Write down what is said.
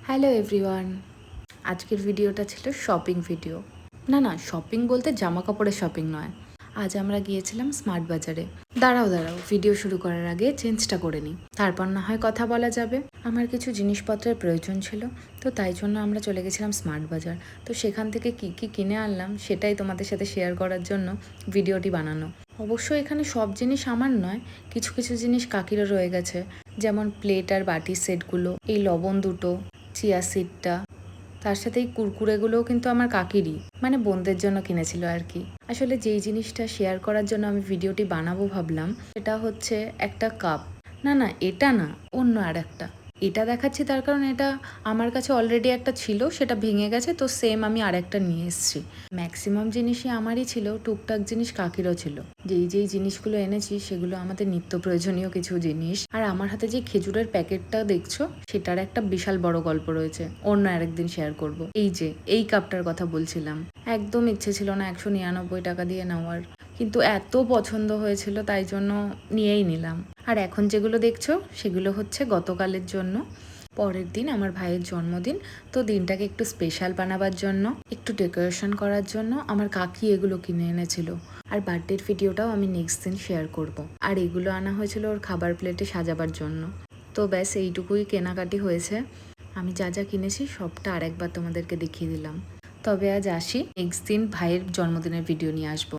Hello everyone, আজকের ভিডিওটা ছিল শপিং ভিডিও। না শপিং বলতে জামা কাপড়ের শপিং নয়। আজ আমরা গিয়েছিলাম স্মার্ট বাজারে। দাঁড়াও ভিডিও শুরু করার আগে চেঞ্জটা করে নিই, তারপর না হয় কথা বলা যাবে। আমার কিছু জিনিসপত্রের প্রয়োজন ছিল, তো তাই জন্য আমরা চলে গেছিলাম স্মার্ট বাজার। তো সেখান থেকে কি কি কিনে আনলাম সেটাই তোমাদের সাথে শেয়ার করার জন্য ভিডিওটি বানানো। অবশ্য এখানে সব জিনিস আমার নয়, কিছু কিছু জিনিস কাকিরও রয়ে গেছে, যেমন প্লেট আর বাটির সেটগুলো, এই লবণ দুটো, চিয়া সিডটা, তার সাথে এই কুরকুরেগুলোও কিন্তু আমার কাকিরই, মানে বোনদের জন্য কিনেছিল আর কি। আসলে যেই জিনিসটা শেয়ার করার জন্য আমি ভিডিওটি বানাবো ভাবলাম সেটা হচ্ছে একটা কাপ। না এটা না, অন্য আর একটা। এটা দেখাচ্ছি তার কারণ এটা আমার কাছে অলরেডি একটা ছিল, সেটা ভেঙে গেছে, তো সেম আমি আরেকটা নিয়ে এসেছি। ম্যাক্সিমাম জিনিসই আমারই ছিল, টুকটাক জিনিস কাকিরও ছিল। যেই জিনিসগুলো এনেছি সেগুলো আমাদের নিত্য প্রয়োজনীয় কিছু জিনিস। আর আমার হাতে যে খেজুরের প্যাকেটটা দেখছো সেটার একটা বিশাল বড় গল্প রয়েছে, অন্য আরেকদিন শেয়ার করব। এই কাপটার কথা বলছিলাম, একদম ইচ্ছে ছিল না 199 টাকা দিয়ে নেওয়ার, কিন্তু এত পছন্দ হয়েছিল তাই জন্য নিয়েই নিলাম। আর এখন যেগুলো দেখছো সেগুলো হচ্ছে গতকালের জন্য। পরের দিন আমার ভাইয়ের জন্মদিন, তো দিনটাকে একটু স্পেশাল বানাবার জন্য, একটু ডেকোরেশন করার জন্য আমার কাকি এগুলো কিনে এনেছিল। আর বার্থডের ভিডিওটাও আমি নেক্সট দিন শেয়ার করব। আর এগুলো আনা হয়েছিল ওর খাবার প্লেটে সাজাবার জন্য। তো ব্যাস এইটুকুই কেনাকাটি হয়েছে। আমি যা যা কিনেছি সবটা আরেকবার তোমাদেরকে দেখিয়ে দিলাম। তবে আজ আসি, নেক্সট দিন ভাইয়ের জন্মদিনের ভিডিও নিয়ে আসবো।